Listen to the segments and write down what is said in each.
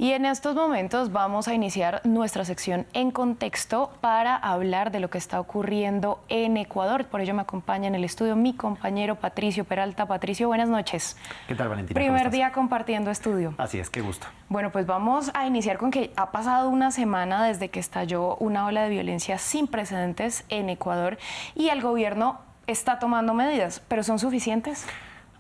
Y en estos momentos vamos a iniciar nuestra sección En Contexto para hablar de lo que está ocurriendo en Ecuador. Por ello me acompaña en el estudio mi compañero Patricio Peralta. Patricio, buenas noches. ¿Qué tal, Valentina? Primer día compartiendo estudio. Así es, qué gusto. Bueno, pues vamos a iniciar con que ha pasado una semana desde que estalló una ola de violencia sin precedentes en Ecuador y el gobierno está tomando medidas, pero ¿son suficientes?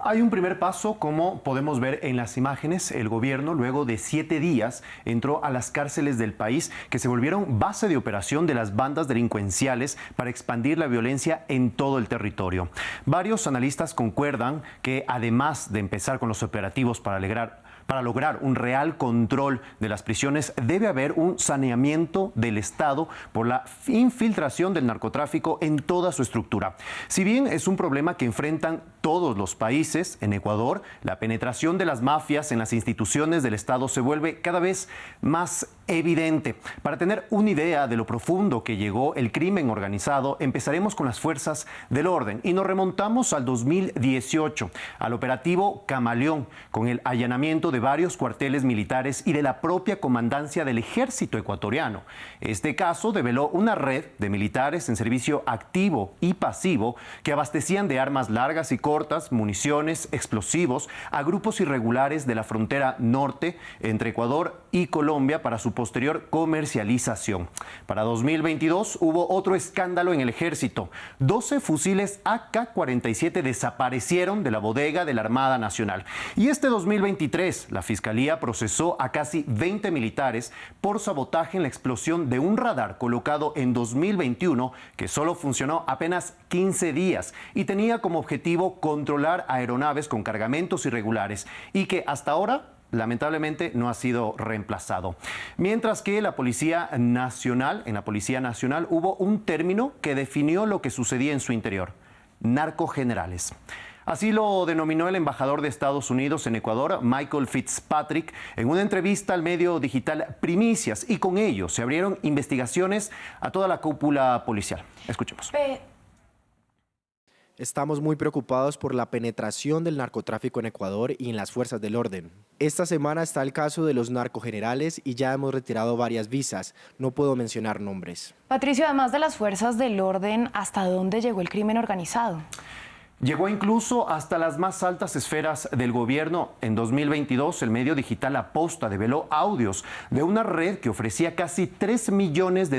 Hay un primer paso, como podemos ver en las imágenes. El gobierno, luego de 7 días, entró a las cárceles del país, que se volvieron base de operación de las bandas delincuenciales para expandir la violencia en todo el territorio. Varios analistas concuerdan que, además de empezar con los operativos para lograr un real control de las prisiones, debe haber un saneamiento del Estado por la infiltración del narcotráfico en toda su estructura. Si bien es un problema que enfrentan todos los países, en Ecuador, la penetración de las mafias en las instituciones del Estado se vuelve cada vez más evidente. Para tener una idea de lo profundo que llegó el crimen organizado, empezaremos con las fuerzas del orden y nos remontamos al 2018, al operativo Camaleón, con el allanamiento de varios cuarteles militares y de la propia comandancia del ejército ecuatoriano. Este caso develó una red de militares en servicio activo y pasivo que abastecían de armas largas y cortas, municiones, explosivos a grupos irregulares de la frontera norte entre Ecuador y Colombia para su posterior comercialización. Para 2022 hubo otro escándalo en el ejército. 12 fusiles AK-47 desaparecieron de la bodega de la Armada Nacional. Y este 2023 la Fiscalía procesó a casi 20 militares por sabotaje en la explosión de un radar colocado en 2021 que solo funcionó apenas 15 días y tenía como objetivo controlar aeronaves con cargamentos irregulares y que hasta ahora lamentablemente no ha sido reemplazado. Mientras que en la Policía Nacional hubo un término que definió lo que sucedía en su interior: narcogenerales. Así lo denominó el embajador de Estados Unidos en Ecuador, Michael Fitzpatrick, en una entrevista al medio digital Primicias, y con ello se abrieron investigaciones a toda la cúpula policial. Escuchemos. Estamos muy preocupados por la penetración del narcotráfico en Ecuador y en las fuerzas del orden. Esta semana está el caso de los narcogenerales y ya hemos retirado varias visas. No puedo mencionar nombres. Patricio, además de las fuerzas del orden, ¿hasta dónde llegó el crimen organizado? Llegó incluso hasta las más altas esferas del gobierno. En 2022, el medio digital La Posta develó audios de una red que ofrecía casi $3 millones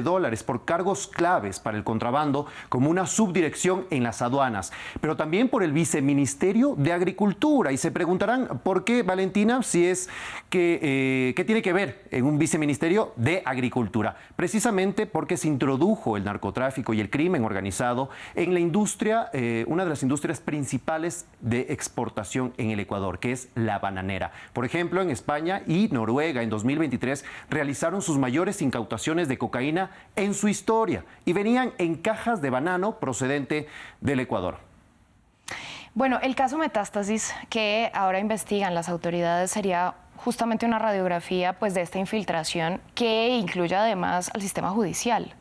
por cargos claves para el contrabando, como una subdirección en las aduanas, pero también por el Viceministerio de Agricultura. Y se preguntarán, ¿por qué, Valentina, si es que qué tiene que ver en un Viceministerio de Agricultura? Precisamente porque se introdujo el narcotráfico y el crimen organizado en la industria, una de las industrias principales de exportación en el Ecuador, que es la bananera. Por ejemplo, en España y Noruega en 2023 realizaron sus mayores incautaciones de cocaína en su historia y venían en cajas de banano procedente del Ecuador. Bueno, el caso Metástasis que ahora investigan las autoridades sería justamente una radiografía pues, de esta infiltración que incluye además al sistema judicial.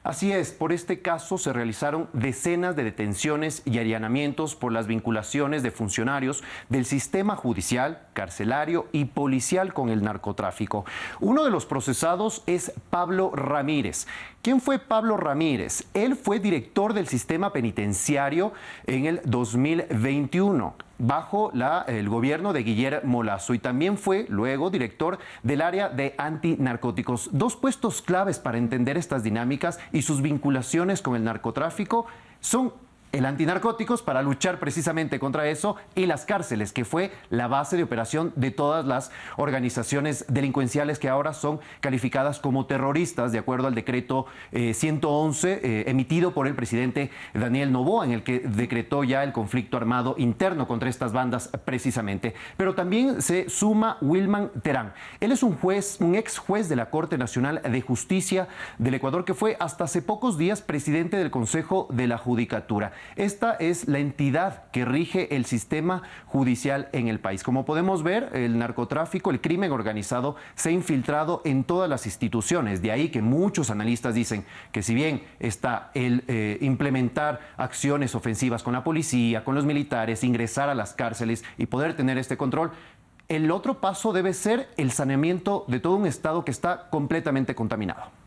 Así es, por este caso se realizaron decenas de detenciones y allanamientos por las vinculaciones de funcionarios del sistema judicial, carcelario y policial con el narcotráfico. Uno de los procesados es Pablo Ramírez. ¿Quién fue Pablo Ramírez? Él fue director del sistema penitenciario en el 2021. Bajo el gobierno de Guillermo Lasso, y también fue luego director del área de antinarcóticos. Dos puestos claves para entender estas dinámicas y sus vinculaciones con el narcotráfico son el antinarcóticos, para luchar precisamente contra eso, y las cárceles, que fue la base de operación de todas las organizaciones delincuenciales que ahora son calificadas como terroristas, de acuerdo al decreto 111 emitido por el presidente Daniel Noboa, en el que decretó ya el conflicto armado interno contra estas bandas precisamente. Pero también se suma Wilman Terán. Él es un ex juez de la Corte Nacional de Justicia del Ecuador, que fue hasta hace pocos días presidente del Consejo de la Judicatura. Esta es la entidad que rige el sistema judicial en el país. Como podemos ver, el narcotráfico, el crimen organizado, se ha infiltrado en todas las instituciones. De ahí que muchos analistas dicen que si bien está el implementar acciones ofensivas con la policía, con los militares, ingresar a las cárceles y poder tener este control, el otro paso debe ser el saneamiento de todo un estado que está completamente contaminado.